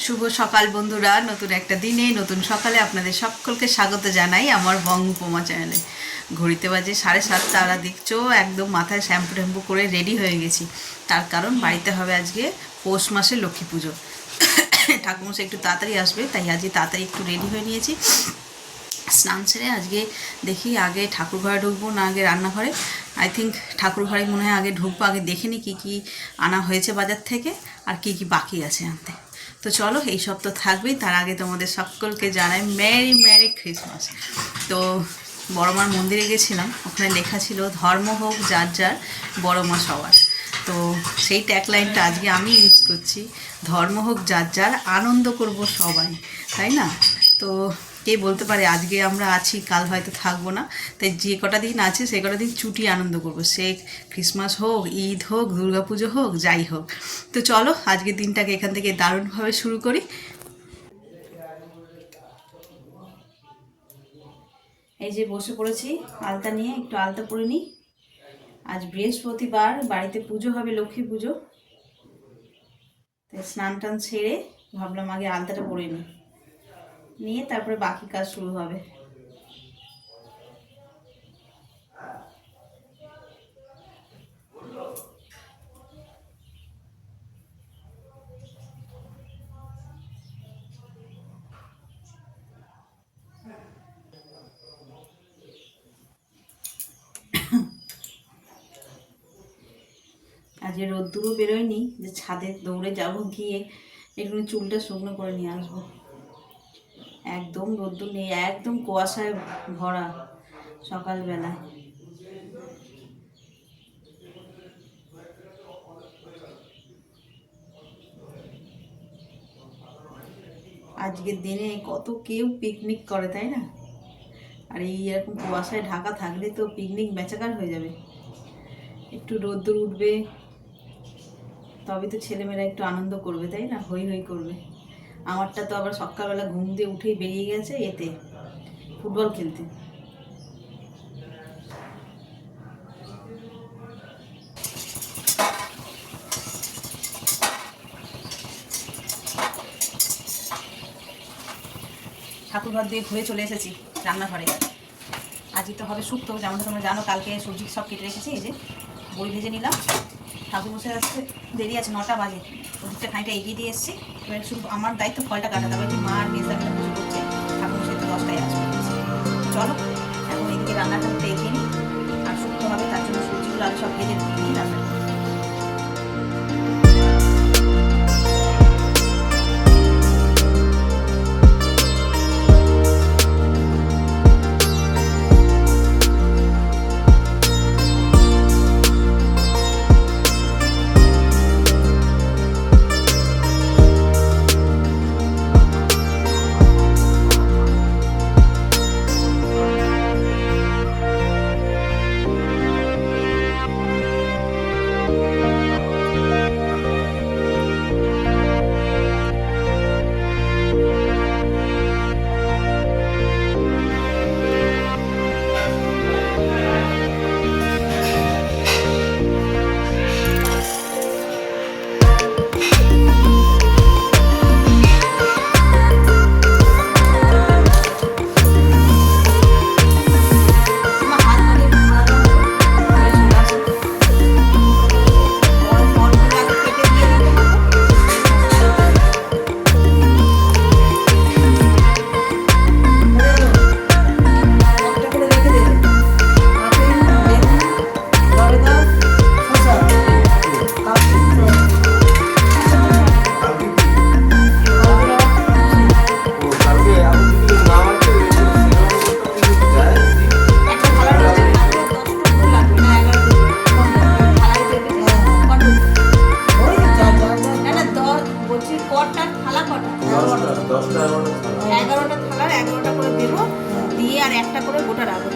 শুভ সকাল বন্ধুরা, নতুন একটা দিনে নতুন সকালে আপনাদের সকলকে স্বাগত জানাই আমার বং উপমা চ্যানেলে। ঘড়িতে বাজে 7:30, তারা দেখছো একদম মাথায় শ্যাম্পু ট্যাম্পু করে রেডি হয়ে গেছি। তার কারণ বাড়িতে হবে আজকে পৌষ মাসে লক্ষ্মী পুজো। ঠাকুরমশাই একটু তাড়াতাড়ি আসবে, তাই আজকে তাড়াতাড়ি একটু রেডি হয়ে নিয়েছি। স্নান সেরে আজকে দেখি আগে ঠাকুর ঘরে ঢুকবো না আগে রান্নাঘরে। আই থিঙ্ক ঠাকুর ঘরে মনে হয় আগে ঢুকবো, আগে দেখে নিই কী কী আনা হয়েছে বাজার থেকে আর কী কী বাকি আছে আনতে। তো চলো, এই সব তো থাকবেই। তার আগে তোমাদের সকলকে জানাই মেরি মেরি ক্রিসমাস। তো বড়মার মন্দিরে গেছিলাম, ওখানে লেখা ছিল ধর্ম হোক যার যার, বড় মা সবার। তো সেই ট্যাগলাইনটা আজকে আমি ইউজ করছি, ধর্ম হোক যার যার, আনন্দ করব সবাই, তাই না? তো কে বলতে পারে আজকে আমরা আছি, কাল হয়তো থাকবো না। তাই যে কটা দিন আছে সে কটা দিন ছুটি আনন্দ করবো, সে ক্রিসমাস হোক, ঈদ হোক, দুর্গাপুজো হোক, যাই হোক। তো চলো আজকের দিনটাকে এখান থেকে দারুণভাবে শুরু করি। এই যে বসে পড়েছি আলতা নিয়ে, একটু আলতা পরে নিই। আজ বৃহস্পতিবার, বাড়িতে পুজো হবে, লক্ষ্মী পুজো। তাই স্নান টান ছেড়ে ভাবলাম আগে আলতাটা পরে নিয়ে তারপরে বাকি কাজ শুরু হবে। আজকে রোদ্দুরও বেরোয়নি যে ছাদে দৌড়ে যাব, গিয়ে একটু চুলটা শুকনো করে নিয়ে আসবো। একদম রোদ্দুর নেই, একদম কুয়াশায় ভরা সকালবেলায়। আজকের দিনে কত কেউ পিকনিক করে, তাই না? আর এই এরকম কুয়াশায় ঢাকা থাকলে তো পিকনিক বেচাকার হয়ে যাবে। একটু রোদ্দুর উঠবে তবে তো ছেলেমেয়েরা একটু আনন্দ করবে, তাই না? হই হই করবে। আমারটা তো আবার সকালবেলা ঘুম দিয়ে উঠেই বেরিয়ে গেছে এতে ফুটবল খেলতে। ঠাকুরঘর দিয়ে ঘুরে চলে এসেছি রান্নাঘরে। আজই তো হবে শুক্তো, যেমনটা তোমরা জানো। কালকে সবজি সব কেটে রেখেছি, এই যে বড়ি ভেজে নিলাম। ঠাকুর বসে আসতে দেরি আছে, 9টা বাজে। ওদিকটা খানিকটা এগিয়ে দিয়ে এসেছি। এবার শুধু আমার দায়িত্ব ফলটা কাটা, তবে কি মা আর মেজদাকে পুজো করছে, ঠাকুর বসে তো 10টায় আসবে। চলো এখন এদিকে রান্নাটা এগিয়ে নিই। আর শুক্তো হবে, তার জন্য সবজিগুলো আগে সব ভেজে নিই রান্না।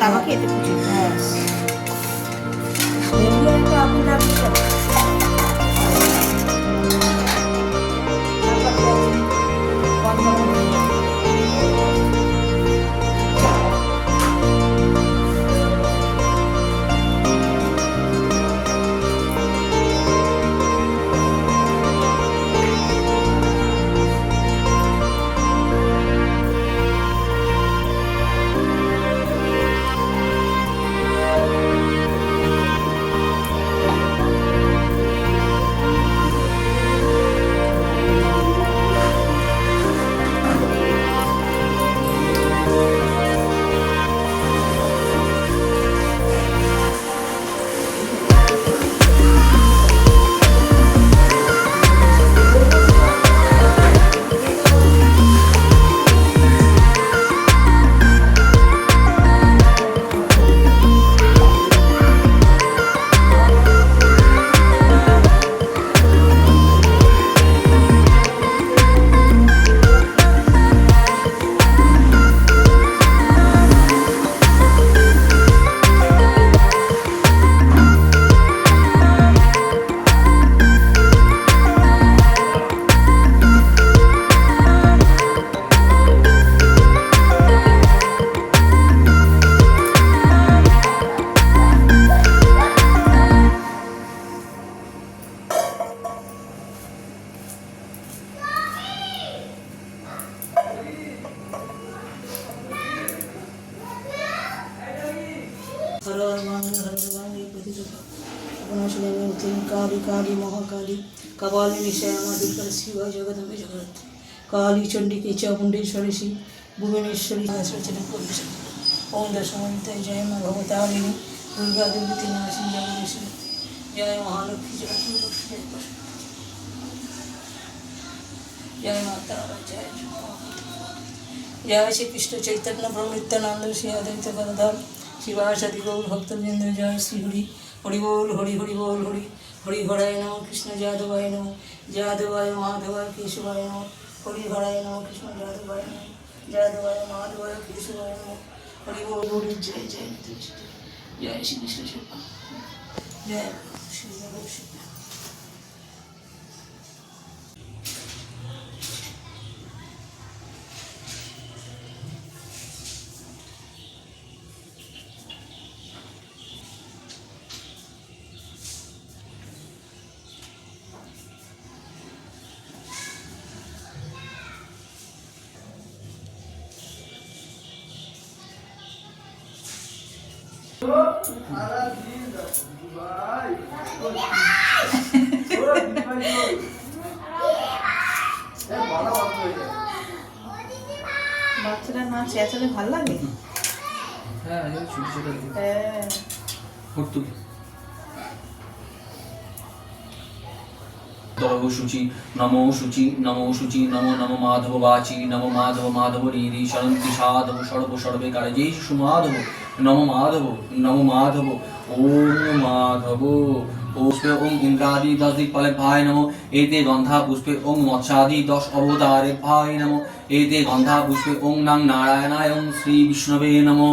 তামাকে এতে পুজো। काली काली महाकाली कपालिनी श्यामा दुर्गा शिवा जगदम्बे जगद्धात्री काली चंडिके चामुंडेश्वरी श्री भुवनेश्वरी रचना ओम दशमन्ते जय मां भगवतारिणी दुर्गा देवी नाशिनी जगदीश्वरी जय महालक्ष्मी जगदम्बे जय माता जय जय श्री कृष्ण चैतन्य प्रभु नित्यानंद श्री अद्वैत गदाधर शिवासादि गौर भक्तवृंद जय श्री हरि हरि बोल हरि हरि बोल हरि हरि हराय नमः कृष्ण जादवाय नमः जादवाय माधवाय केशवाय नमः हरि हराय नमः कृष्ण जादवाय नमः जादवाय माधवाय केशवाय नमः हरि बोल हरि जय जय जय श्री कृष्ण जय श्री श्री বাচ্চারা না চেঁচালে ভাল লাগে। হ্যাঁ ছোট ছোট হ্যাঁ কর্তুকি নমো শুচি নমো শুচি নমো শুচি নমো নমো মাধব বাচি নমো মাধব মাধব নীরি শরন্তি সাধব সর্ব সর্বে কার্যেই সুমাধব নমো মাধব নমো মাধব ওম মাধব পুষ্পে ওম ইন্দ্রাদি 10 দিকপালে ভাই নমো এতে গন্ধা পুষ্পে ওম মৎস্যাদি 10 অবতারে ভাই নমো এতে গন্ধা পুষ্পে ওম নাং নারায়ণায় ওম শ্রী বিষ্ণবে নমো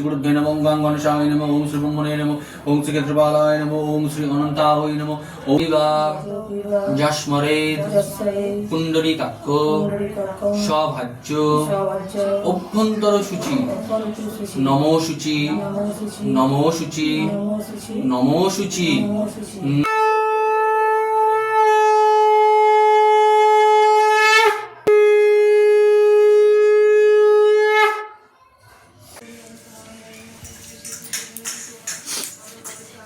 गुरुभ्यो नमो ओम गणेशाय नमो ओम श्री ब्रह्मणे नमो ओम श्री क्षेत्रपालाय नमो ओम श्री अनंताय नमो ओम जस्मरे कुंडलिकाक्ष सभाज्य अभ्यंतर शुचि नमो शुचि नमो शुचि नमो शुचि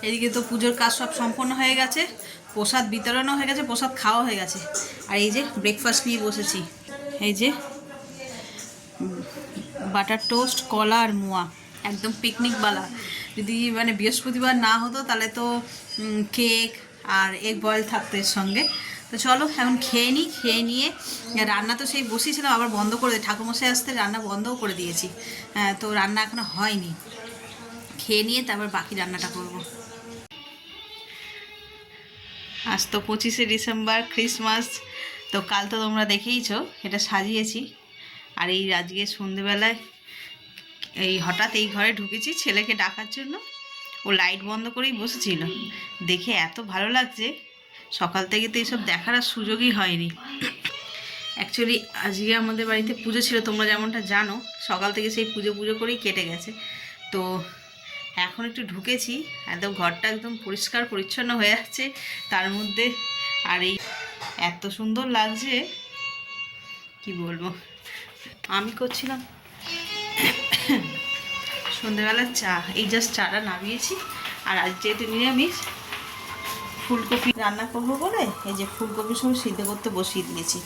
এদিকে তো পুজোর কাজ সব সম্পন্ন হয়ে গেছে, প্রসাদ বিতরণও হয়ে গেছে, প্রসাদ খাওয়া হয়ে গেছে। আর এই যে ব্রেকফাস্ট নিয়ে বসেছি, এই যে বাটার টোস্ট, কলা আর মোয়া, একদম পিকনিকওয়ালা। যদি মানে বৃহস্পতিবার না হতো তাহলে তো কেক আর এগ বয়েল থাকতো এর সঙ্গে। তো চলো এখন খেয়ে নিই, খেয়ে নিয়ে রান্না তো সেই বসিয়েছিলাম আবার বন্ধ করে দিই, ঠাকুরমশাই আসতে রান্না বন্ধও করে দিয়েছি। তো রান্না এখনও হয়নি, খেয়ে নিয়ে তারপর বাকি রান্নাটা করবো। আজ তো 25শে ডিসেম্বর, ক্রিসমাস। তো কাল তো তোমরা দেখেইছো এটা সাজিয়েছি। আর এই আজকে সন্ধেবেলায় এই হঠাৎ এই ঘরে ঢুকেছি ছেলেকে ডাকার জন্য, ও লাইট বন্ধ করেই বসেছিল, দেখে এত ভালো লাগছে। সকাল থেকে তো এইসব দেখার আর সুযোগই হয়নি। অ্যাকচুয়ালি আজকে আমাদের বাড়িতে পুজো ছিল, তোমরা যেমনটা জানো, সকাল থেকে সেই পুজো করেই কেটে গেছে। তো এখন একটু ঢুকেছি, একদম ঘরটা একদম পরিষ্কার পরিচ্ছন্ন হয়ে যাচ্ছে তার মধ্যে। আর এই এত সুন্দর লাগছে কি বলবো। আমি করছিলাম সন্ধ্যেবেলার চা, এই জাস্ট চাটা নামিয়েছি। আর আজ যেহেতু নিরামিষ, ফুলকপি রান্না করবো বলে এই যে ফুলকপি সব সিদ্ধ করতে বসিয়ে দিয়েছি।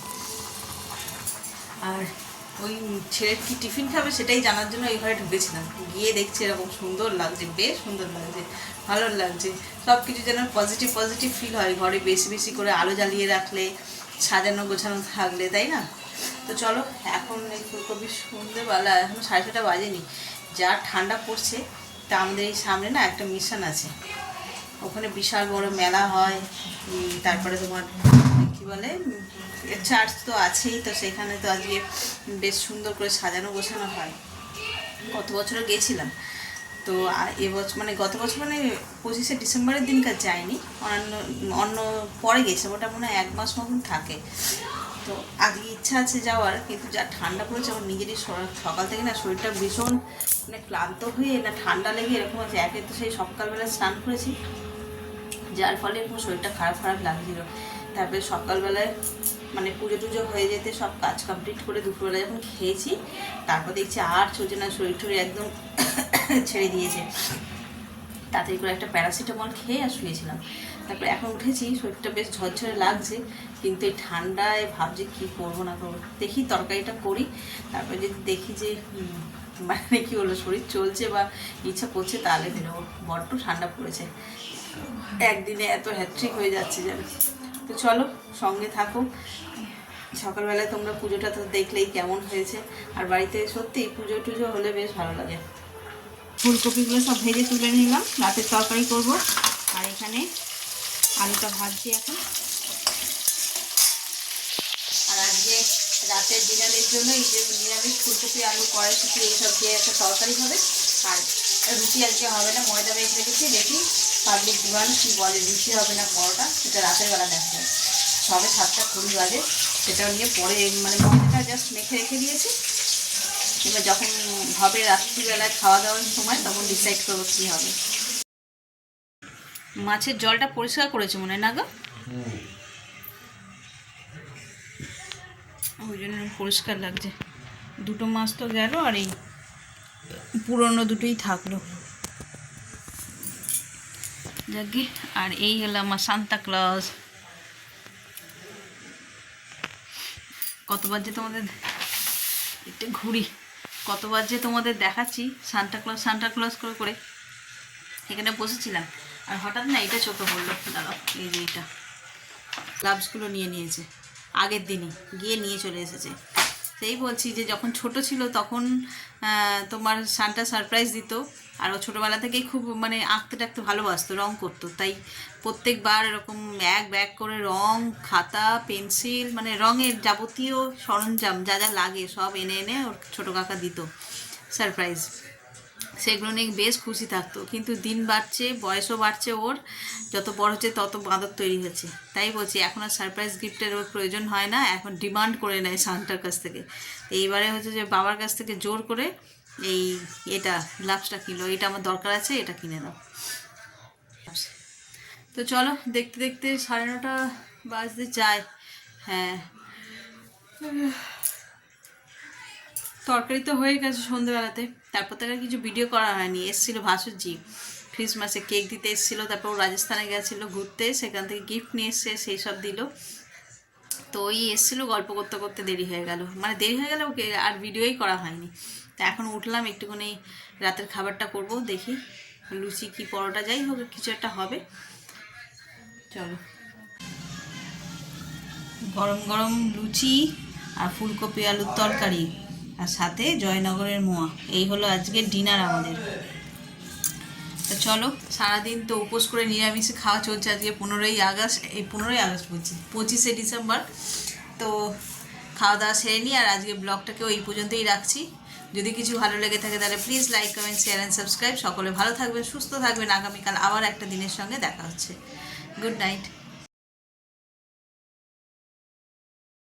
আর ওই ছেলের কি টিফিন খাবে সেটাই জানার জন্য এই ঘরে ঢুকেছিলাম। গিয়ে দেখছি এরকম সুন্দর লাগছে, বেশ সুন্দর লাগছে, ভালো লাগছে। সব কিছু যেন পজিটিভ ফিল হয় ঘরে বেশি বেশি করে আলো জ্বালিয়ে রাখলে, সাজানো গোছানো থাকলে, তাই না? তো চলো এখন এই ফুলকপি সন্ধ্যেবেলা, এখনও 6:30 বাজেনি, যা ঠান্ডা পড়ছে। তা আমাদের এই সামনে না একটা মিশন আছে, ওখানে বিশাল বড় মেলা হয়। তারপরে তোমার কী বলে, চার্চ তো আছেই, তো সেখানে তো আজকে বেশ সুন্দর করে সাজানো গোছানো হয়। গত বছরও গেছিলাম, তো এবছর মানে গত বছর মানে 25শে ডিসেম্বরের দিনকার যায়নি, অন্য পরে গেছিলাম, ওটা মনে হয় 1 মাস মতন থাকে। তো আজকে ইচ্ছা আছে যাওয়ার, কিন্তু যা ঠান্ডা পড়েছে আমার নিজেরই সকাল থেকে না শরীরটা ভীষণ মানে ক্লান্ত হয়ে না ঠান্ডা লেগে এরকম আছে। একে তো সেই সকালবেলা স্নান করেছি, যার ফলে এরকম শরীরটা খারাপ লাগছিল। তারপরে সকালবেলায় মানে পুজো টুজো হয়ে যেতে সব কাজ কমপ্লিট করে দুপুরবেলা যখন খেয়েছি, তারপর দেখছি আর চলছে না, শরীর টরীর একদম ছেড়ে দিয়েছে। তাড়াতাড়ি করে একটা প্যারাসিটামল খেয়ে আর শুয়েছিলাম। তারপরে এখন উঠেছি, শরীরটা বেশ ঝরঝরে লাগছে, কিন্তু এই ঠান্ডায় ভাবছি কী করবো না করবো। দেখি তরকারিটা করি, তারপরে যদি দেখি যে মানে কী হলো, শরীর চলছে বা ইচ্ছা করছে, তাহলে বেরোবো। বড্ড ঠান্ডা পড়েছে, একদিনে এত হ্যাট্রিক হয়ে যাচ্ছে যেন। তো চলো, সঙ্গে থাকো। সকালবেলায় তোমরা পুজোটা তো দেখলেই কেমন হয়েছে, আর বাড়িতে সত্যি পুজো টুজো হলে বেশ ভালো লাগে। ফুলকপিগুলো সব ভেজে তুলে নিলাম, রাতের তরকারি করব। আর এখানে আলুটা ভাজছি এখন। আর আজকে রাতের ডিনারের জন্য এই যে নিরামিষ ফুলকপি আলু কড়াইশুঁটি এইসব দিয়ে একটা তরকারি হবে। আর রুটি আজকে হবে না, ময়দা মেখে রেখেছি, দেখি পাবলিক ডিমান্ড কী বলে, রুটি হবে না পরোটা, সেটা রাতের বেলা দেখা যায়। সবে 7:20 বাজে, সেটাও নিয়ে পরে মানে ময়দাটা জাস্ট মেখে রেখে দিয়েছি। এবার যখন হবে রাত্রিবেলায় খাওয়া দাওয়ার সময়, তখন ডিসাইড করবো কী হবে। মাছের জলটা পরিষ্কার করেছে মনে হয় না গো, ওই জন্য পরিষ্কার লাগছে। দুটো মাছ তো গেল, আর এই পুরনো দুটোই থাকলো যাকে। আর এই হলো আমার সান্তা ক্লজ। কতবার যে তোমাদের একটা ঘুরি, কতবার যে তোমাদের দেখাচ্ছি সান্টা ক্লজ করে করে। এখানে বসেছিলাম, আর হঠাৎ না এটা চোখে পড়লো, দাঁড়াও, এই যে এটা গ্লাভসগুলো নিয়ে নিয়েছে, আগের দিনই গিয়ে নিয়ে চলে এসেছে। সেই বলছি যে যখন ছোট ছিল তখন তোমার সান্টা সারপ্রাইজ দিত, আর ও ছোটোবেলা থেকেই খুব মানে আঁকতে টাকতে ভালোবাসতো, রং করতো, তাই প্রত্যেকবার এরকম এক ব্যাগ করে রং, খাতা, পেন্সিল, মানে রঙের যাবতীয় সরঞ্জাম যা যা লাগে সব এনে এনে ওর ছোটো কাকা দিত সারপ্রাইজ। সেগুলো নিয়ে বেশ খুশি থাকতো, কিন্তু দিন বাড়ছে, বয়সও বাড়ছে, ওর যত বড় হচ্ছে তত বাঁদর তৈরি হচ্ছে। তাই বলছি এখন আর সারপ্রাইজ গিফটের ওর প্রয়োজন হয় না, এখন ডিমান্ড করে নেয় সান্টার কাছ থেকে। এইবারে হচ্ছে যে বাবার কাছ থেকে জোর করে এই এটা গ্লাভসটা কিনলো, এটা আমার দরকার আছে, এটা কিনে দাও। তো চলো, দেখতে দেখতে 9:30 বাজতে যায়। হ্যাঁ, তরকারি তো হয়ে গেছে সন্ধ্যেবেলাতে, তারপর থেকে কিছু ভিডিও করা হয়নি। এসেছিলো ভাসুরজি, ক্রিসমাসে কেক দিতে এসেছিলো, তারপর ও রাজস্থানে গেছিলো ঘুরতে, সেখান থেকে গিফট নিয়ে এসছে, সেই সব দিল। তো ওই এসেছিলো, গল্প করতে করতে দেরি হয়ে গেল, মানে দেরি হয়ে গেল, ওকে আর ভিডিওই করা হয়নি। তা এখন উঠলাম, একটুখানি রাতের খাবারটা করব, দেখি লুচি কি পরোটা যাই হোক কিছু একটা হবে। চলো, গরম গরম লুচি আর ফুলকপি আলুর তরকারি, আর সাথে জয়নগরের মোয়া, এই হলো আজকের ডিনার আমাদের। তো চলো, সারাদিন তো উপোস করে নিরামিষে খাওয়া চলছে। আজকে 15ই আগস্ট, এই 15ই আগস্ট বলছি, 25শে ডিসেম্বর। তো খাওয়া দাওয়া সেরে নিই, আর আজকে ব্লগটাকেও এই পর্যন্তই রাখছি। যদি কিছু ভালো লেগে থাকে তাহলে please like, comment, share and subscribe. সকলে ভালো থাকবেন, সুস্থ থাকবেন। আগামীকাল আবার একটা দিনের সঙ্গে দেখা হচ্ছে। Good night.